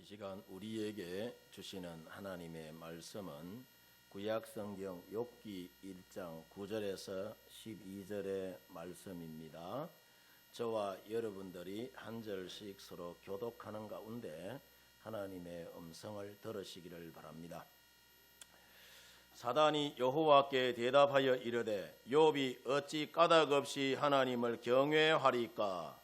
시간 우리에게 주시는 하나님의 말씀은 구약성경 욥기 1장 9절에서 12절의 말씀입니다. 저와 여러분들이 한 절씩 서로 교독하는 가운데 하나님의 음성을 들으시기를 바랍니다. 사단이 여호와께 대답하여 이르되 욥이 어찌 까닭 없이 하나님을 경외하리까?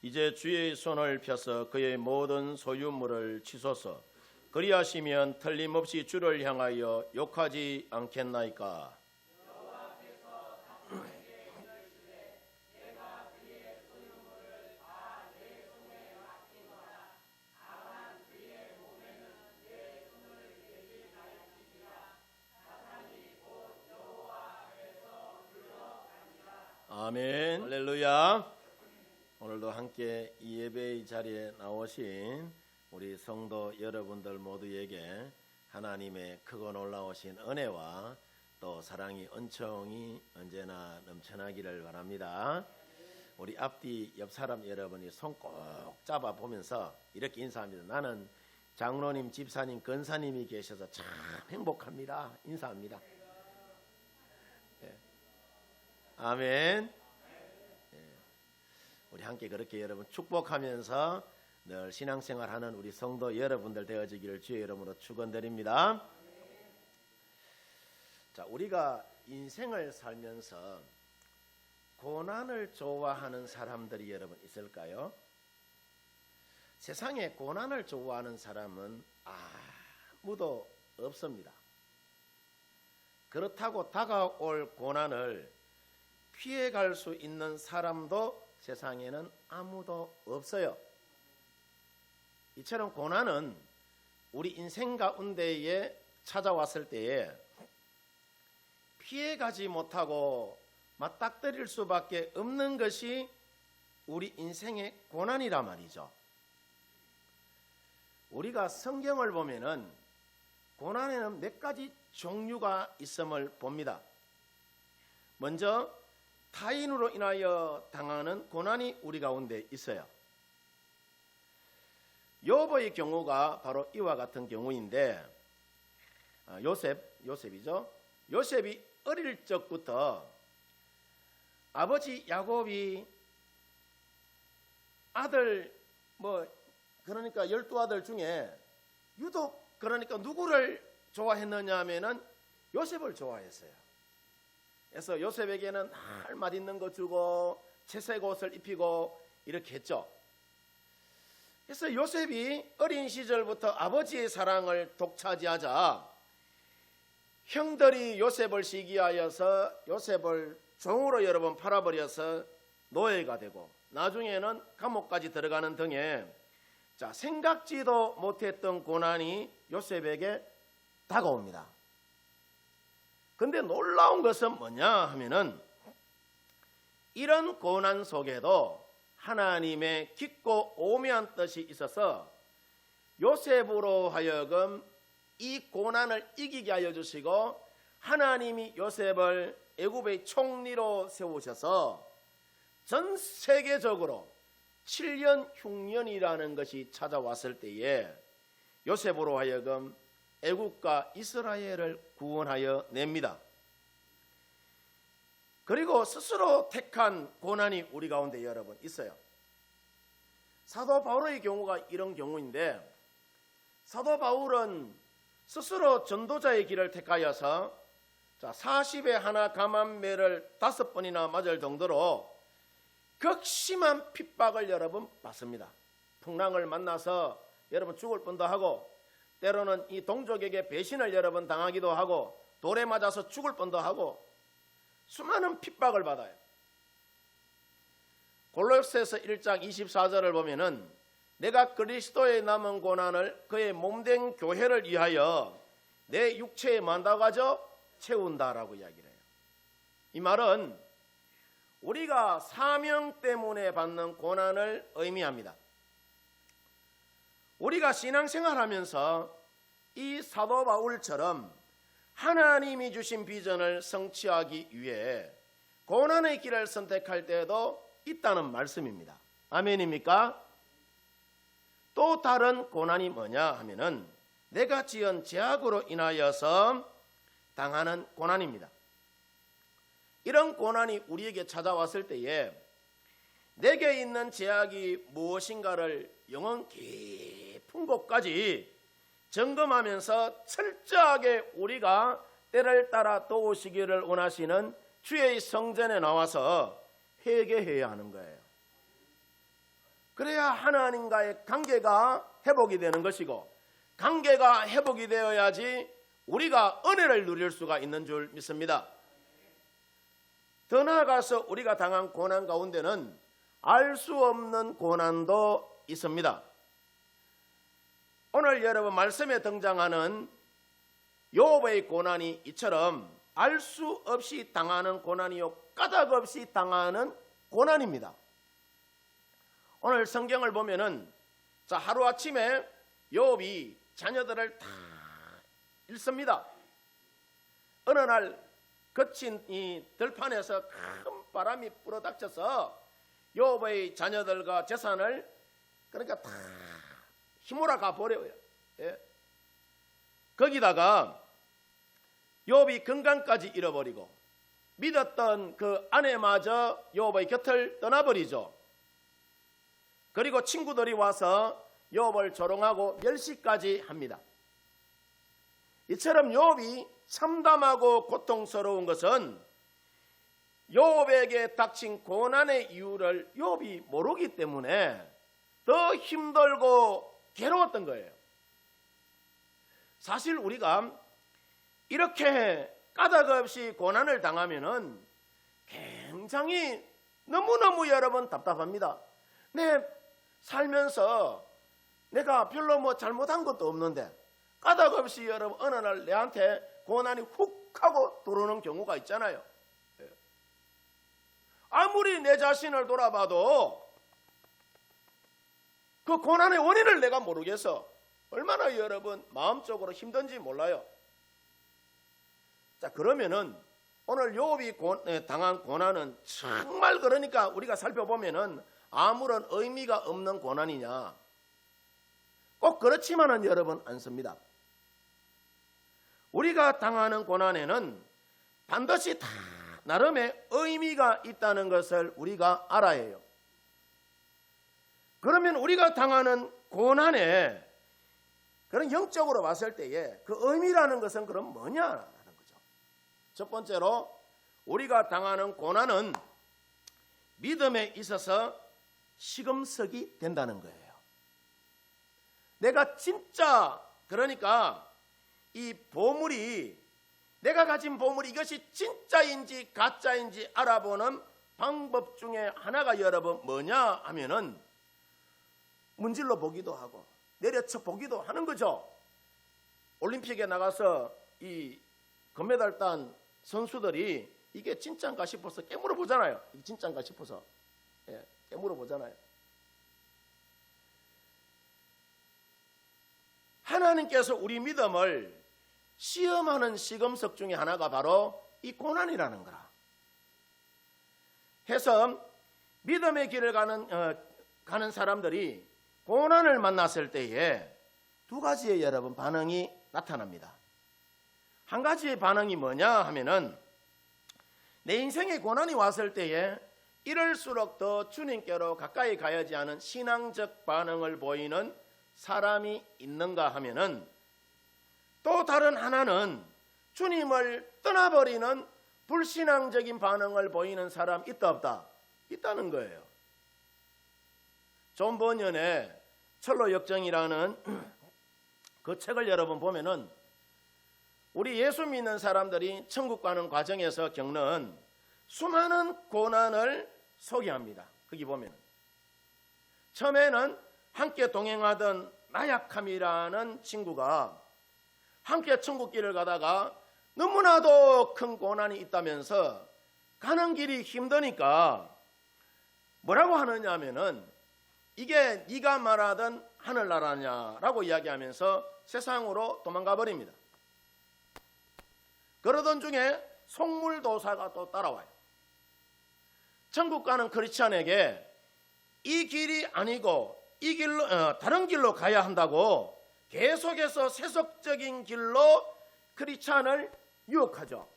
이제 주의 손을 펴서 그의 모든 소유물을 치소서. 그리하시면 틀림없이 주를 향하여 욕하지 않겠나이까? 아멘. 할렐루야. 오늘도 함께 이 예배의 자리에 나오신 우리 성도 여러분들 모두에게 하나님의 크고 놀라우신 은혜와 또 사랑이 은총이 언제나 넘쳐나기를 바랍니다. 우리 앞뒤 옆 사람 여러분이 손 꼭 잡아 보면서 이렇게 인사합니다. 나는 장로님, 집사님, 권사님이 계셔서 참 행복합니다. 인사합니다. 네. 아멘. 우리 함께 그렇게 여러분 축복하면서 늘 신앙생활하는 우리 성도 여러분들 되어지기를 주의 이름으로 축원드립니다. 자, 우리가 인생을 살면서 고난을 좋아하는 사람들이 여러분 있을까요? 세상에 고난을 좋아하는 사람은 아무도 없습니다. 그렇다고 다가올 고난을 피해갈 수 있는 사람도 세상에는 아무도 없어요. 이처럼 고난은 우리 인생 가운데에 찾아왔을 때에 피해가지 못하고 맞닥뜨릴 수밖에 없는 것이 우리 인생의 고난이란 말이죠. 우리가 성경을 보면은 고난에는 몇 가지 종류가 있음을 봅니다. 먼저 타인으로 인하여 당하는 고난이 우리 가운데 있어요. 욥의 경우가 바로 이와 같은 경우인데, 요셉이죠. 요셉이 어릴 적부터 아버지 야곱이 아들 그러니까 12아들 중에 유독 그러니까 누구를 좋아했느냐 하면은 요셉을 좋아했어요. 그래서 요셉에게는 날 맛있는 거 주고 채색 옷을 입히고 이렇게 했죠. 그래서 요셉이 어린 시절부터 아버지의 사랑을 독차지하자 형들이 요셉을 시기하여서 요셉을 종으로 여러 번 팔아버려서 노예가 되고 나중에는 감옥까지 들어가는 등의 생각지도 못했던 고난이 요셉에게 다가옵니다. 근데 놀라운 것은 뭐냐 하면은 이런 고난 속에도 하나님의 깊고 오묘한 뜻이 있어서 요셉으로 하여금 이 고난을 이기게 하여 주시고 하나님이 요셉을 애굽의 총리로 세우셔서 전 세계적으로 7년 흉년이라는 것이 찾아왔을 때에 요셉으로 하여금 애굽과 이스라엘을 구원하여 냅니다. 그리고 스스로 택한 고난이 우리 가운데 여러분 있어요. 사도 바울의 경우가 이런 경우인데, 사도 바울은 스스로 전도자의 길을 택하여서 40에 하나 감암매를 5번이나 맞을 정도로 극심한 핍박을 여러분 받습니다. 풍랑을 만나서 여러분 죽을 뻔도 하고, 때로는 이 동족에게 배신을 여러 번 당하기도 하고, 돌에 맞아서 죽을 뻔도 하고 수많은 핍박을 받아요. 골로새서 1장 24절을 보면은 내가 그리스도의 남은 고난을 그의 몸된 교회를 위하여 내 육체에 만다가져 채운다라고 이야기를 해요. 이 말은 우리가 사명 때문에 받는 고난을 의미합니다. 우리가 신앙생활하면서 이 사도 바울처럼 하나님이 주신 비전을 성취하기 위해 고난의 길을 선택할 때도 있다는 말씀입니다. 아멘입니까? 또 다른 고난이 뭐냐 하면은 내가 지은 죄악으로 인하여서 당하는 고난입니다. 이런 고난이 우리에게 찾아왔을 때에 내게 있는 죄악이 무엇인가를 영혼 깊은 곳까지 점검하면서 철저하게 우리가 때를 따라 도우시기를 원하시는 주의 성전에 나와서 회개해야 하는 거예요. 그래야 하나님과의 관계가 회복이 되는 것이고, 관계가 회복이 되어야지 우리가 은혜를 누릴 수가 있는 줄 믿습니다. 더 나아가서 우리가 당한 고난 가운데는 알 수 없는 고난도 있습니다. 오늘 여러분 말씀에 등장하는 욥의 고난이 이처럼 알 수 없이 당하는 고난이요, 까닭 없이 당하는 고난입니다. 오늘 성경을 보면은 하루아침에 욥이 자녀들을 다 잃습니다. 어느 날 거친 이 들판에서 큰 바람이 불어닥쳐서 욥의 자녀들과 재산을 그러니까 다 휘몰아 가버려요. 예. 거기다가 욥이 건강까지 잃어버리고 믿었던 그 아내마저 욥의 곁을 떠나버리죠. 그리고 친구들이 와서 욥을 조롱하고 멸시까지 합니다. 이처럼 욥이 참담하고 고통스러운 것은 욥에게 닥친 고난의 이유를 욥이 모르기 때문에 더 힘들고 괴로웠던 거예요. 사실 우리가 이렇게 까닭 없이 고난을 당하면은 굉장히 너무너무 여러분 답답합니다. 내 살면서 내가 별로 잘못한 것도 없는데 까닭 없이 여러분 어느 날 내한테 고난이 훅 하고 들어오는 경우가 있잖아요. 아무리 내 자신을 돌아봐도 그 고난의 원인을 내가 모르겠어. 얼마나 여러분 마음적으로 힘든지 몰라요. 자, 그러면은 오늘 욥이 당한 고난은 정말 그러니까 우리가 살펴보면은 아무런 의미가 없는 고난이냐? 꼭 그렇지만은 여러분 않습니다. 우리가 당하는 고난에는 반드시 다 나름의 의미가 있다는 것을 우리가 알아야 해요. 그러면 우리가 당하는 고난에 그런 영적으로 봤을 때에 그 의미라는 것은 그럼 뭐냐라는 거죠. 첫 번째로 우리가 당하는 고난은 믿음에 있어서 시금석이 된다는 거예요. 내가 진짜 그러니까 이 보물이 내가 가진 보물이 이것이 진짜인지 가짜인지 알아보는 방법 중에 하나가 여러분 뭐냐 하면은 문질러 보기도 하고 내려쳐 보기도 하는 거죠. 올림픽에 나가서 이 금메달 딴 선수들이 이게 진짜인가 싶어서 깨물어 보잖아요. 이게 진짜인가 싶어서 깨물어 보잖아요. 하나님께서 우리 믿음을 시험하는 시금석 중에 하나가 바로 이 고난이라는 거라. 해서 믿음의 길을 가는 사람들이 고난을 만났을 때에 두 가지의 여러분 반응이 나타납니다. 한 가지의 반응이 뭐냐 하면은 내 인생에 고난이 왔을 때에 이럴수록 더 주님께로 가까이 가야지 하는 신앙적 반응을 보이는 사람이 있는가 하면은 또 다른 하나는 주님을 떠나버리는 불신앙적인 반응을 보이는 사람 있다 없다? 있다는 거예요. 존 버년의 철로 역정이라는 그 책을 여러분 보면은 우리 예수 믿는 사람들이 천국 가는 과정에서 겪는 수많은 고난을 소개합니다. 거기 보면은 처음에는 함께 동행하던 나약함이라는 친구가 함께 천국길을 가다가 너무나도 큰 고난이 있다면서 가는 길이 힘드니까 뭐라고 하느냐 하면은 이게 네가 말하던 하늘나라냐라고 이야기하면서 세상으로 도망가 버립니다. 그러던 중에 속물도사가 또 따라와요. 천국 가는 크리스찬에게 이 길이 아니고 이 길로 다른 길로 가야 한다고 계속해서 세속적인 길로 크리스찬을 유혹하죠.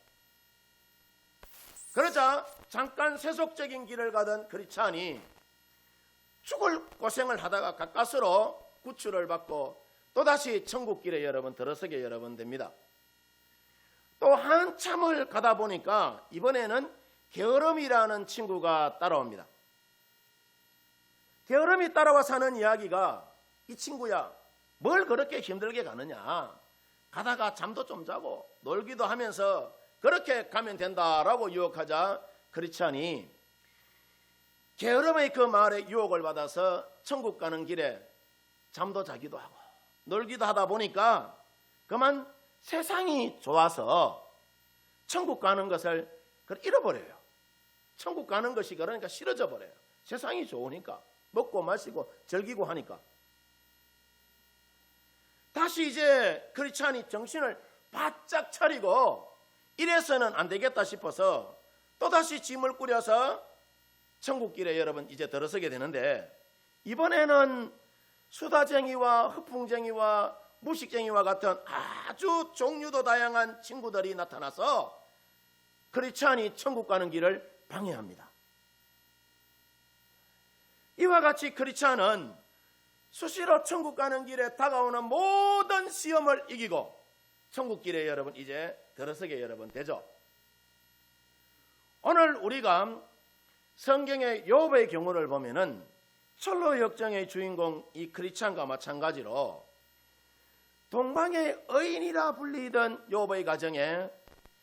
그러자 잠깐 세속적인 길을 가던 크리스찬이 죽을 고생을 하다가 가까스로 구출을 받고 또다시 천국 길에 여러분 들어서게 여러분 됩니다. 또 한참을 가다 보니까 이번에는 게으름이라는 친구가 따라옵니다. 게으름이 따라와 사는 이야기가 이 친구야 뭘 그렇게 힘들게 가느냐, 가다가 잠도 좀 자고 놀기도 하면서 그렇게 가면 된다라고 유혹하자 크리스찬이 게으름의 그 말에 유혹을 받아서 천국 가는 길에 잠도 자기도 하고 놀기도 하다 보니까 그만 세상이 좋아서 천국 가는 것을 잃어버려요. 천국 가는 것이 그러니까 싫어져 버려요. 세상이 좋으니까 먹고 마시고 즐기고 하니까. 다시 이제 크리스찬이 정신을 바짝 차리고 이래서는 안 되겠다 싶어서 또다시 짐을 꾸려서 천국길에 여러분 이제 들어서게 되는데, 이번에는 수다쟁이와 흑풍쟁이와 무식쟁이와 같은 아주 종류도 다양한 친구들이 나타나서 크리스찬이 천국 가는 길을 방해합니다. 이와 같이 크리스찬은 수시로 천국 가는 길에 다가오는 모든 시험을 이기고 천국길에 여러분 이제 들어서게 여러분 되죠. 오늘 우리가 성경의 욥의 경우를 보면은 철로 역정의 주인공 이 크리스찬과 마찬가지로 동방의 의인이라 불리던 욥의 가정에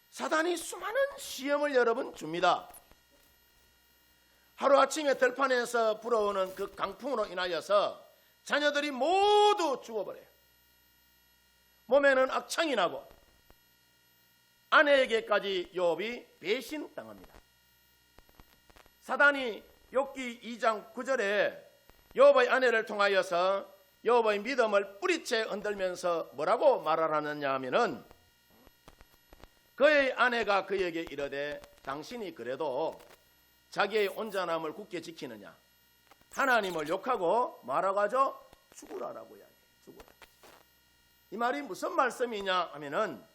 사단이 수많은 시험을 여러분 줍니다. 하루아침에 들판에서 불어오는 그 강풍으로 인하여서 자녀들이 모두 죽어버려요. 몸에는 악창이 나고 아내에게까지 욥이 배신당합니다. 사단이 욥기 2장 9절에 욥의 아내를 통하여서 욥의 믿음을 뿌리채 흔들면서 뭐라고 말하느냐 하면은 그의 아내가 그에게 이르되 당신이 그래도 자기의 온전함을 굳게 지키느냐, 하나님을 욕하고 말하고 하죠? 죽으라라고 이야기해요. 죽으라. 이 말이 무슨 말씀이냐 하면은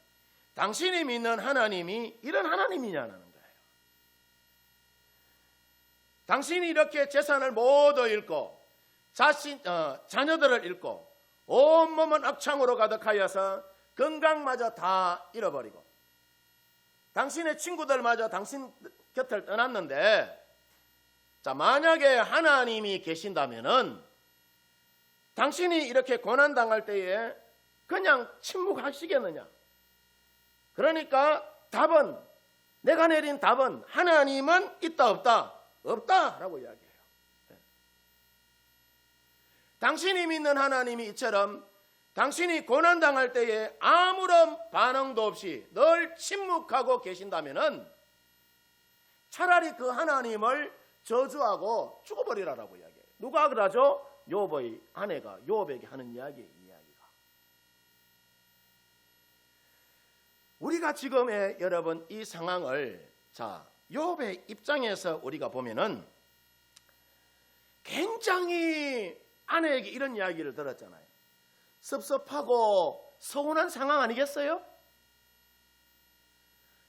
당신이 믿는 하나님이 이런 하나님이냐는 거예요. 당신이 이렇게 재산을 모두 잃고 자녀들을 잃고 온몸은 악창으로 가득하여서 건강마저 다 잃어버리고 당신의 친구들마저 당신 곁을 떠났는데, 자, 만약에 하나님이 계신다면은 당신이 이렇게 고난당할 때에 그냥 침묵하시겠느냐? 그러니까 답은, 내가 내린 답은 하나님은 있다 없다? 없다라고 이야기해요. 당신이 믿는 하나님이 이처럼 당신이 고난당할 때에 아무런 반응도 없이 늘 침묵하고 계신다면은 차라리 그 하나님을 저주하고 죽어버리라라고 이야기해요. 누가 그러죠? 욥의 아내가 욥에게 하는 이야기가. 우리가 지금의 여러분 이 상황을 욥의 입장에서 우리가 보면은 굉장히 아내에게 이런 이야기를 들었잖아요. 섭섭하고 서운한 상황 아니겠어요?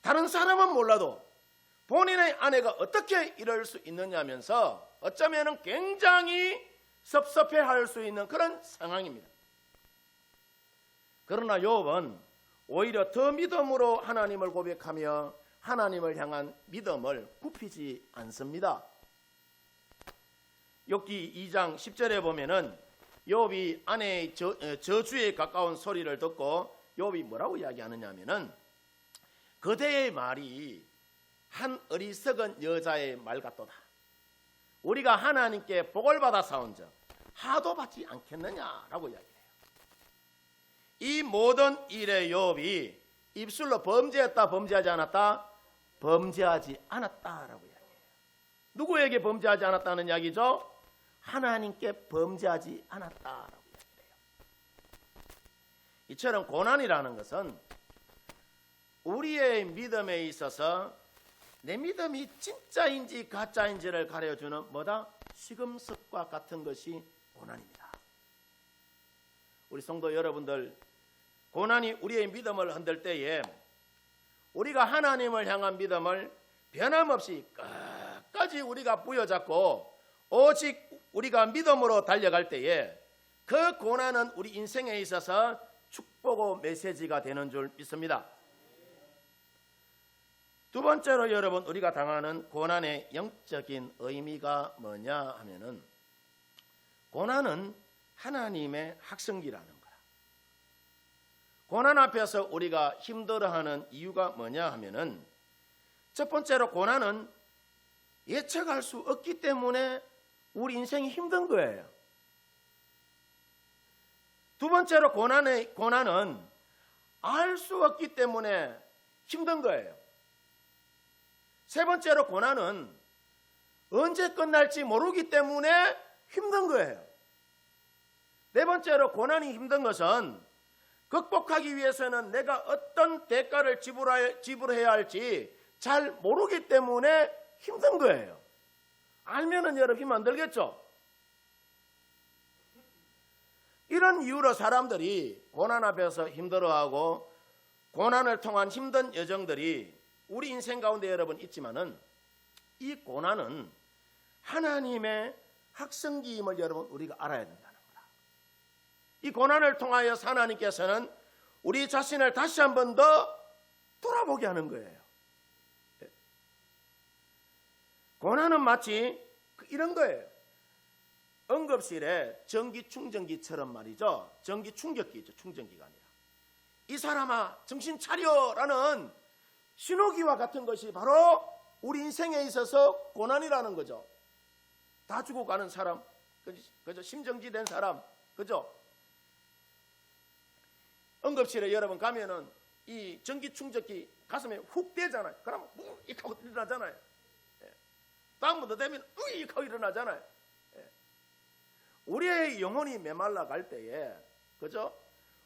다른 사람은 몰라도 본인의 아내가 어떻게 이럴 수 있느냐면서 어쩌면 굉장히 섭섭해할 수 있는 그런 상황입니다. 그러나 욥은 오히려 더 믿음으로 하나님을 고백하며 하나님을 향한 믿음을 굽히지 않습니다. 욥기 2장 10절에 보면은 욥이 아내의 저주에 가까운 소리를 듣고 욥이 뭐라고 이야기하느냐 하면은 그대의 말이 한 어리석은 여자의 말 같도다. 우리가 하나님께 복을 받아 싸운즉 하도 받지 않겠느냐라고 이야기해요. 이 모든 일에 욥이 입술로 범죄했다 범죄하지 않았다? 범죄하지 않았다라고 이야기해요. 누구에게 범죄하지 않았다는 이야기죠? 하나님께 범죄하지 않았다라고 이야기해요. 이처럼 고난이라는 것은 우리의 믿음에 있어서 내 믿음이 진짜인지 가짜인지를 가려주는 뭐다? 시금석과 같은 것이 고난입니다. 우리 성도 여러분들, 고난이 우리의 믿음을 흔들 때에 우리가 하나님을 향한 믿음을 변함없이 끝까지 우리가 부여잡고 오직 우리가 믿음으로 달려갈 때에 그 고난은 우리 인생에 있어서 축복의 메시지가 되는 줄 믿습니다. 두 번째로 여러분, 우리가 당하는 고난의 영적인 의미가 뭐냐 하면은, 고난은 하나님의 학성기라는 거야. 고난 앞에서 우리가 힘들어하는 이유가 뭐냐 하면은, 첫 번째로 고난은 예측할 수 없기 때문에 우리 인생이 힘든 거예요. 두 번째로 고난은 알 수 없기 때문에 힘든 거예요. 세 번째로 고난은 언제 끝날지 모르기 때문에 힘든 거예요. 네 번째로 고난이 힘든 것은 극복하기 위해서는 내가 어떤 대가를 지불해야 할지 잘 모르기 때문에 힘든 거예요. 알면은 여러분 힘 안 들겠죠? 이런 이유로 사람들이 고난 앞에서 힘들어하고 고난을 통한 힘든 여정들이 우리 인생 가운데 여러분 있지만은, 이 고난은 하나님의 학성기임을 여러분 우리가 알아야 된다는 거다. 이 고난을 통하여 하나님께서는 우리 자신을 다시 한 번 더 돌아보게 하는 거예요. 고난은 마치 이런 거예요. 응급실에 전기 충전기처럼 말이죠. 전기 충격기 있죠. 충전기가 아니라. 이 사람아 정신 차려라는 신호기와 같은 것이 바로 우리 인생에 있어서 고난이라는 거죠. 다 죽어가는 사람, 그죠? 심정지된 사람, 그죠? 응급실에 여러분 가면은 이 전기 충격기 가슴에 훅 대잖아요. 그러면 우익 하고 일어나잖아요. 다음부터 되면 우익 하고 일어나잖아요. 우리의 영혼이 메말라 갈 때에, 그죠?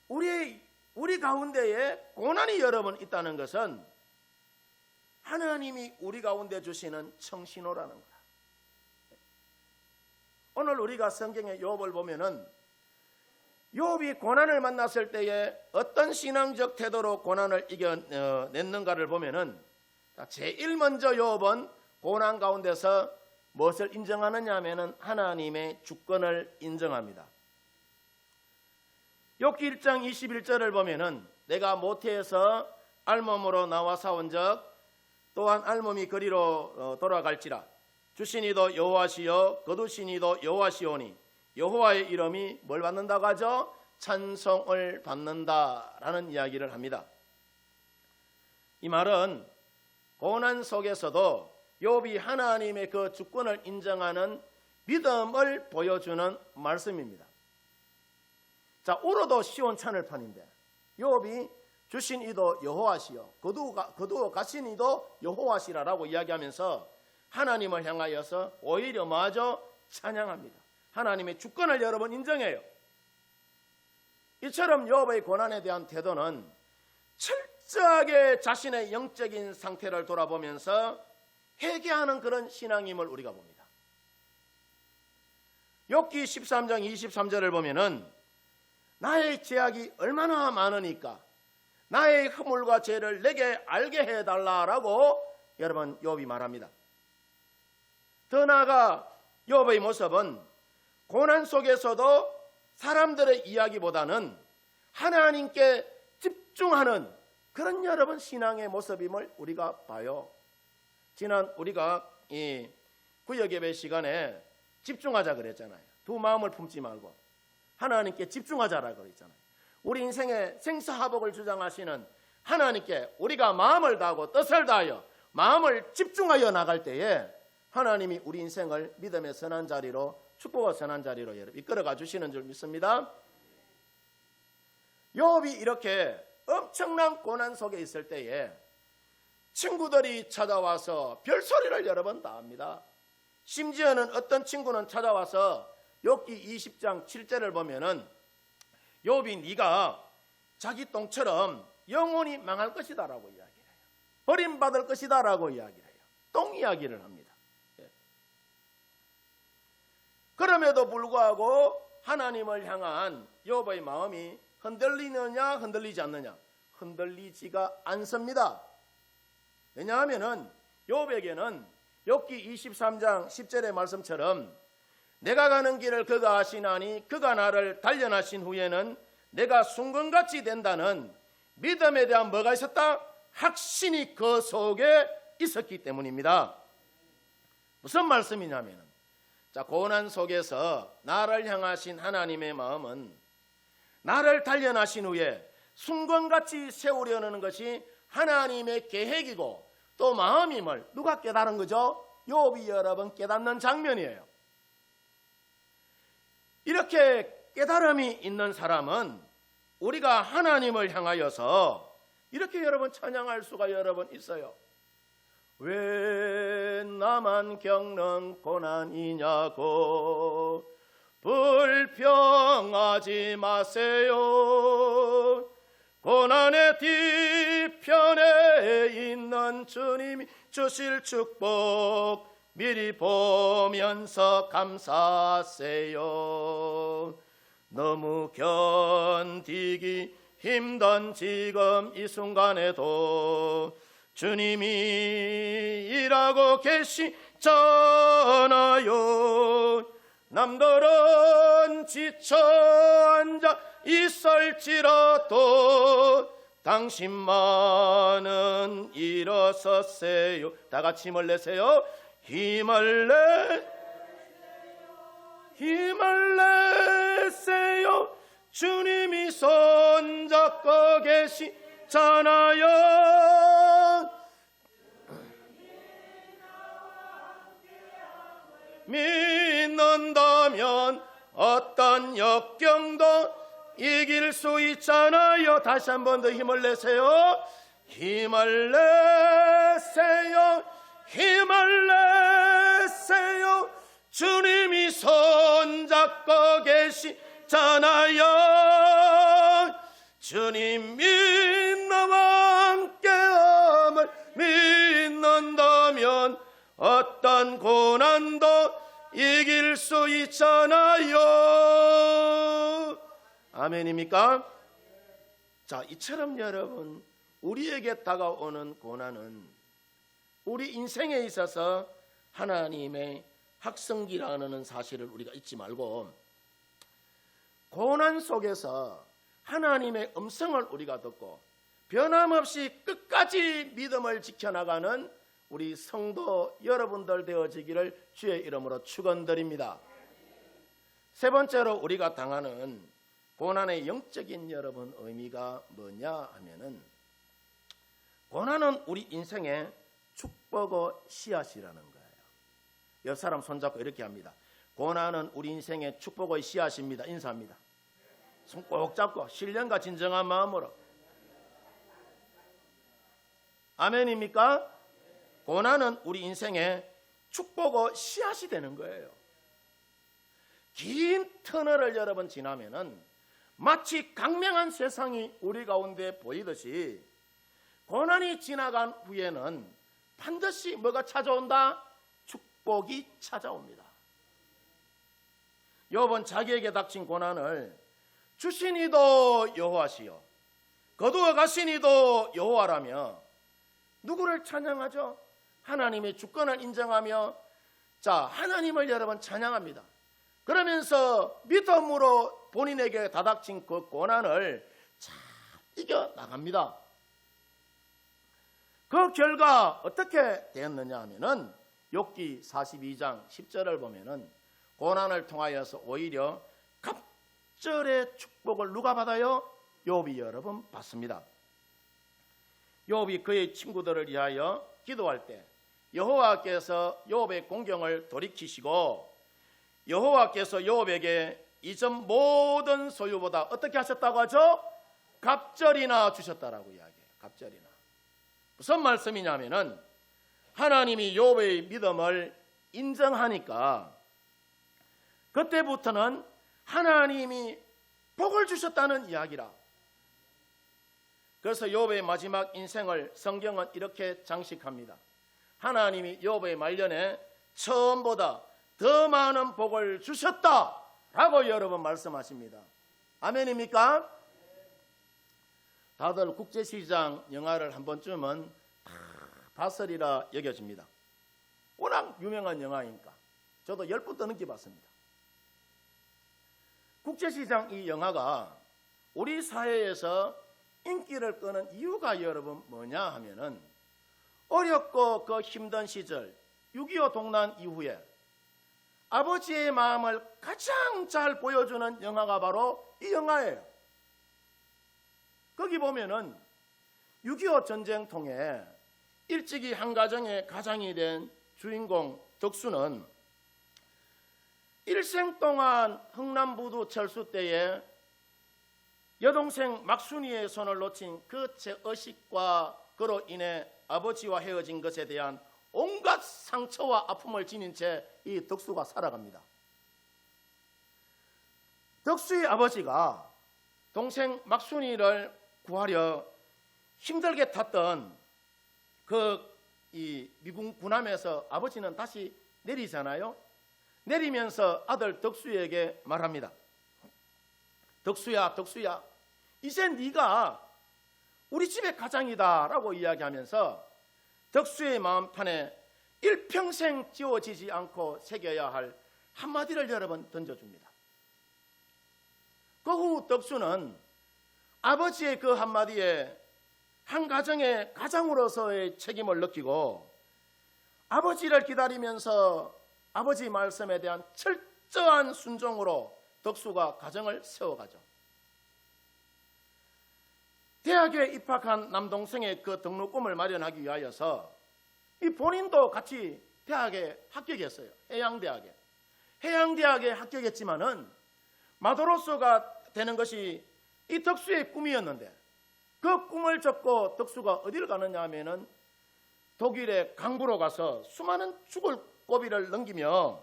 우리 가운데에 고난이 여러분 있다는 것은 하나님이 우리 가운데 주시는 청신호라는 거야. 오늘 우리가 성경의 욥을 보면은 욥이 고난을 만났을 때에 어떤 신앙적 태도로 고난을 이겨냈는가를 보면은, 제일 먼저 욥은 고난 가운데서 무엇을 인정하느냐 하면은 하나님의 주권을 인정합니다. 욥기 1장 21절을 보면은, 내가 모태에서 알몸으로 나와 싸운적 또한 알몸이 그리로 돌아갈지라, 주신 이도 여호와시요 거두신 이도 여호와시오니 여호와의 이름이 뭘 받는다고 하죠? 찬송을 받는다라는 이야기를 합니다. 이 말은 고난 속에서도 욥이 하나님의 그 주권을 인정하는 믿음을 보여주는 말씀입니다. 자, 울어도 시원찮을 판인데 욥이 주신 이도 여호와시요 거두어 가신 이도 여호와시라라고 이야기하면서 하나님을 향하여서 오히려 마저 찬양합니다. 하나님의 주권을 여러분 인정해요. 이처럼 욥의 고난에 대한 태도는 철저하게 자신의 영적인 상태를 돌아보면서 회개하는 그런 신앙임을 우리가 봅니다. 욥기 13장 23절을 보면은, 나의 죄악이 얼마나 많으니까 나의 허물과 죄를 내게 알게 해달라라고 여러분 욥이 말합니다. 더 나아가 욥의 모습은 고난 속에서도 사람들의 이야기보다는 하나님께 집중하는 그런 여러분 신앙의 모습임을 우리가 봐요. 지난 우리가 이 구역예배 시간에 집중하자 그랬잖아요. 두 마음을 품지 말고 하나님께 집중하자라고 그랬잖아요. 우리 인생의 생사화복을 주장하시는 하나님께 우리가 마음을 다하고 뜻을 다하여 마음을 집중하여 나갈 때에 하나님이 우리 인생을 믿음의 선한 자리로, 축복의 선한 자리로 이끌어가 주시는 줄 믿습니다. 욥이 이렇게 엄청난 고난 속에 있을 때에 친구들이 찾아와서 별소리를 여러 번 다 합니다. 심지어는 어떤 친구는 찾아와서 욥기 20장 7절을 보면은 욥이 네가 자기 똥처럼 영원히 망할 것이다 라고 이야기를 해요. 버림받을 것이다 라고 이야기를 해요. 똥 이야기를 합니다. 그럼에도 불구하고 하나님을 향한 욥의 마음이 흔들리느냐 흔들리지 않느냐? 흔들리지가 않습니다. 왜냐하면은 욥에게는 욥기 23장 10절의 말씀처럼 내가 가는 길을 그가 아시나니 그가 나를 단련하신 후에는 내가 순금같이 된다는 믿음에 대한 뭐가 있었다? 확신이 그 속에 있었기 때문입니다. 무슨 말씀이냐면 고난 속에서 나를 향하신 하나님의 마음은 나를 단련하신 후에 순금같이 세우려는 것이 하나님의 계획이고 또 마음임을 누가 깨달은 거죠? 욥이 여러 번 깨닫는 장면이에요. 이렇게 깨달음이 있는 사람은 우리가 하나님을 향하여서 이렇게 여러 번 찬양할 수가 여러 번 있어요. 왜 나만 겪는 고난이냐고 불평하지 마세요. 고난의 뒤편에 있는 주님이 주실 축복 미리 보면서 감사하세요. 너무 견디기 힘든 지금 이 순간에도 주님이 일하고 계시잖아요. 남들은 지쳐 앉아 있을지라도 당신만은 일어서세요. 다 같이 힘을 내세요. 힘을 내세요. 주님이 손잡고 계시잖아요. 믿는다면 어떤 역경도 이길 수 있잖아요. 다시 한 번 더 힘을 내세요. 힘을 내세요. 힘을 내세요. 주님이 손잡고 계시잖아요. 주님 나와 함께함을 믿는다면 어떤 고난도 이길 수 있잖아요. 아멘입니까? 자, 이처럼 여러분 우리에게 다가오는 고난은 우리 인생에 있어서 하나님의 학성기라는 사실을 우리가 잊지 말고 고난 속에서 하나님의 음성을 우리가 듣고 변함없이 끝까지 믿음을 지켜나가는 우리 성도 여러분들 되어지기를 주의 이름으로 축원드립니다. 세 번째로 우리가 당하는 고난의 영적인 여러분 의미가 뭐냐 하면은 고난은 우리 인생의 축복의 씨앗이라는 거예요. 옆 사람 손잡고 이렇게 합니다. 고난은 우리 인생의 축복의 씨앗입니다. 인사합니다. 손 꼭 잡고 신령과 진정한 마음으로. 아멘입니까? 고난은 우리 인생의 축복의 씨앗이 되는 거예요. 긴 터널을 여러 번 지나면은 마치 강명한 세상이 우리 가운데 보이듯이 고난이 지나간 후에는 반드시 뭐가 찾아온다? 축복이 찾아옵니다. 욥은 자기에게 닥친 고난을 주신 이도 여호와시요 거두어 가신 이도 여호와라며 누구를 찬양하죠? 하나님의 주권을 인정하며 하나님을 여러 번 찬양합니다. 그러면서 믿음으로 본인에게 다닥친 그 고난을 잘 이겨나갑니다. 그 결과 어떻게 되었느냐 하면은 욥기 42장 10절을 보면은 고난을 통하여서 오히려 갑절의 축복을 누가 받아요? 욥이 여러 번 받습니다. 욥이 그의 친구들을 위하여 기도할 때 여호와께서 욥의 공경을 돌이키시고 여호와께서 욥에게 이전 모든 소유보다 어떻게 하셨다고 하죠? 갑절이나 주셨다라고 이야기해요. 갑절이나. 무슨 말씀이냐면은 하나님이 욥의 믿음을 인정하니까 그때부터는 하나님이 복을 주셨다는 이야기라. 그래서 욥의 마지막 인생을 성경은 이렇게 장식합니다. 하나님이 욥의 말년에 처음보다 더 많은 복을 주셨다라고 여러분 말씀하십니다. 아멘입니까? 다들 국제시장 영화를 한 번쯤은 봤으리라 여겨집니다. 워낙 유명한 영화이니까 저도 10번 더 넘게 봤습니다. 국제시장 이 영화가 우리 사회에서 인기를 끄는 이유가 여러분 뭐냐 하면은 어렵고 그 힘든 시절 6.25 동란 이후에 아버지의 마음을 가장 잘 보여주는 영화가 바로 이 영화예요. 거기 보면은 6.25 전쟁 통해 일찍이 한 가정의 가장이 된 주인공 덕수는 일생 동안 흥남부두 철수 때에 여동생 막순이의 손을 놓친 그 죄의식과 그로 인해 아버지와 헤어진 것에 대한 온갖 상처와 아픔을 지닌 채 이 덕수가 살아갑니다. 덕수의 아버지가 동생 막순이를 구하려 힘들게 탔던 이 미군 군함에서 아버지는 다시 내리잖아요. 내리면서 아들 덕수에게 말합니다. 덕수야, 덕수야, 이제 네가 우리 집의 가장이다 라고 이야기하면서 덕수의 마음판에 일평생 지워지지 않고 새겨야 할 한마디를 여러 번 던져줍니다. 그 후 덕수는 아버지의 그 한마디에 한 가정의 가장으로서의 책임을 느끼고 아버지를 기다리면서 아버지 말씀에 대한 철저한 순종으로 덕수가 가정을 세워가죠. 대학에 입학한 남동생의 그 등록금을 마련하기 위하여서 이 본인도 같이 대학에 합격했어요. 해양대학에 합격했지만은 마도로서가 되는 것이 이 덕수의 꿈이었는데 그 꿈을 접고 덕수가 어디를 가느냐 하면은 독일의 강부로 가서 수많은 죽을 고비를 넘기며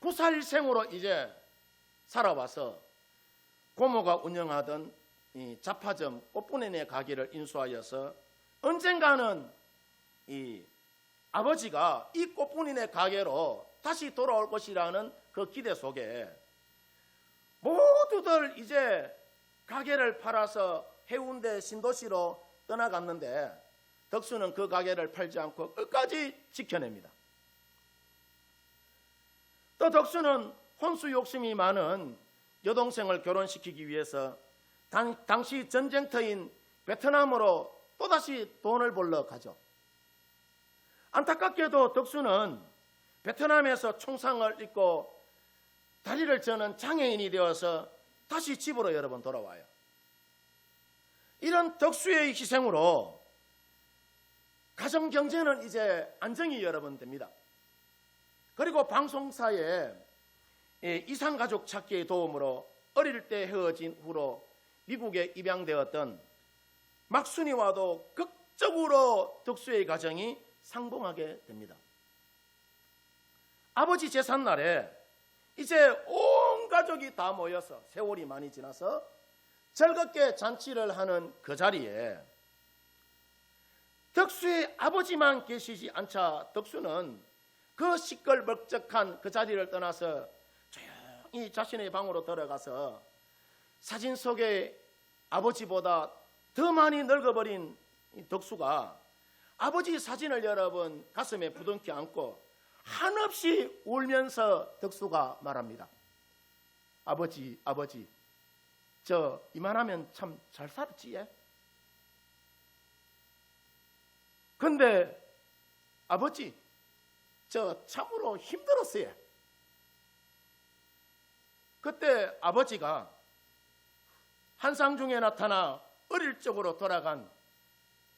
구살생으로 이제 살아와서 고모가 운영하던 이 잡화점 꽃분이네 가게를 인수하여서 언젠가는 이 아버지가 이 꽃분이네 가게로 다시 돌아올 것이라는 그 기대 속에 모두들 이제 가게를 팔아서 해운대 신도시로 떠나갔는데 덕수는 그 가게를 팔지 않고 끝까지 지켜냅니다. 또 덕수는 혼수 욕심이 많은 여동생을 결혼시키기 위해서 당시 전쟁터인 베트남으로 또다시 돈을 벌러 가죠. 안타깝게도 덕수는 베트남에서 총상을 입고 다리를 저는 장애인이 되어서 다시 집으로 여러 번 돌아와요. 이런 덕수의 희생으로 가정 경제는 이제 안정이 여러 번 됩니다. 그리고 방송사의 이상가족 찾기의 도움으로 어릴 때 헤어진 후로 미국에 입양되었던 막순이와도 극적으로 덕수의 가정이 상봉하게 됩니다. 아버지 제삿날에 이제 온 가족이 다 모여서 세월이 많이 지나서 즐겁게 잔치를 하는 그 자리에 덕수의 아버지만 계시지 않자 덕수는 그 시끌벅적한 그 자리를 떠나서 조용히 자신의 방으로 들어가서 사진 속에 아버지보다 더 많이 늙어버린 덕수가 아버지 사진을 여러 번 가슴에 부둥켜 안고 한없이 울면서 덕수가 말합니다. 아버지, 저 이만하면 참 잘 살았지. 근데 아버지, 저 참으로 힘들었어요. 그때 아버지가 환상 중에 나타나 어릴 적으로 돌아간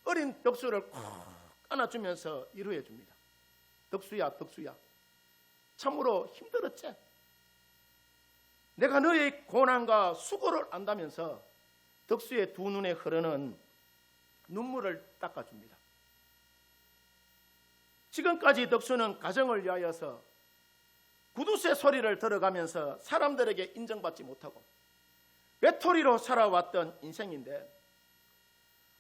어린 덕수를 콕 안아주면서 위로해 줍니다. 덕수야, 참으로 힘들었지? 내가 너의 고난과 수고를 안다면서 덕수의 두 눈에 흐르는 눈물을 닦아줍니다. 지금까지 덕수는 가정을 위하여서 구두쇠 소리를 들어가면서 사람들에게 인정받지 못하고 외톨이로 살아왔던 인생인데,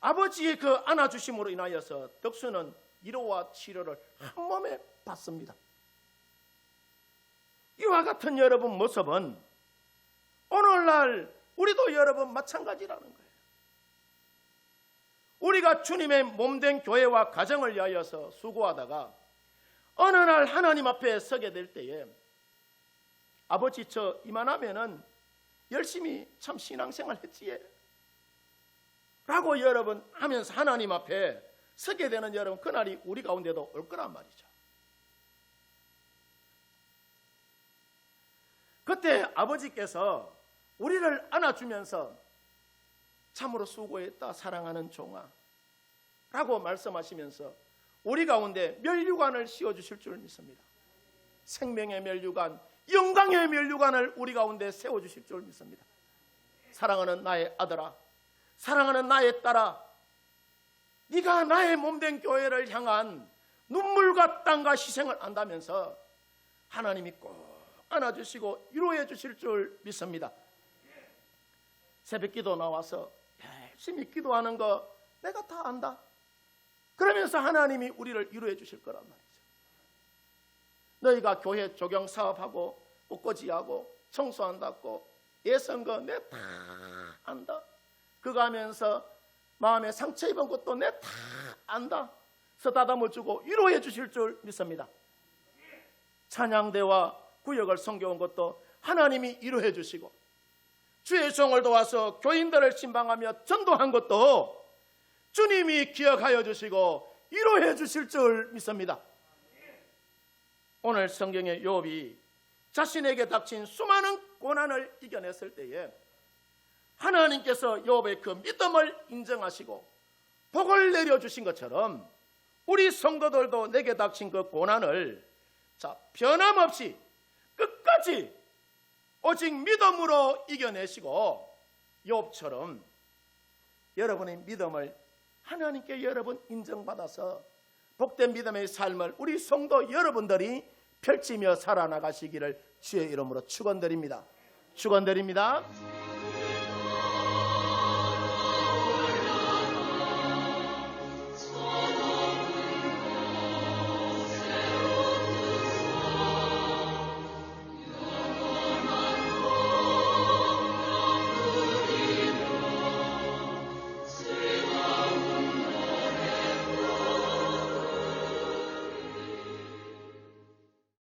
아버지의 그 안아주심으로 인하여서 덕수는 위로와 치료를 한 몸에 받습니다. 이와 같은 여러분 모습은 오늘날 우리도 여러분 마찬가지라는 거예요. 우리가 주님의 몸된 교회와 가정을 위하여서 수고하다가 어느 날 하나님 앞에 서게 될 때에, 아버지 저 이만하면은 열심히 참 신앙생활 했지에 라고 여러분 하면서 하나님 앞에 서게 되는 여러분, 그날이 우리 가운데도 올 거란 말이죠. 그때 아버지께서 우리를 안아주면서 참으로 수고했다 사랑하는 종아 라고 말씀하시면서 우리 가운데 면류관을 씌워주실 줄 믿습니다. 생명의 면류관, 영광의 면류관을 우리 가운데 세워주실 줄 믿습니다. 사랑하는 나의 아들아, 사랑하는 나의 딸아, 네가 나의 몸된 교회를 향한 눈물과 땀과 희생을 안다면서 하나님이 꼭 안아주시고 위로해 주실 줄 믿습니다. 새벽기도 나와서 열심히 기도하는 거 내가 다 안다. 그러면서 하나님이 우리를 위로해 주실 거란 말이죠. 너희가 교회 조경 사업하고 꽃꽂이하고 청소한다고 애쓴 거 내 다 안다. 그거 하면서 마음에 상처 입은 것도 내 다 안다. 쓰다듬어 주고 위로해 주실 줄 믿습니다. 찬양대와 구역을 섬겨온 것도 하나님이 위로해 주시고, 주의 종을 도와서 교인들을 신방하며 전도한 것도 주님이 기억하여 주시고 위로해 주실 줄 믿습니다. 오늘 성경의 욥이 자신에게 닥친 수많은 고난을 이겨냈을 때에 하나님께서 욥의 그 믿음을 인정하시고 복을 내려주신 것처럼 우리 성도들도 내게 닥친 그 고난을 변함없이 끝까지 오직 믿음으로 이겨내시고 욥처럼 여러분의 믿음을 하나님께 여러분 인정받아서 복된 믿음의 삶을 우리 성도 여러분들이 펼치며 살아나가시기를 주의 이름으로 축원드립니다. 축원드립니다.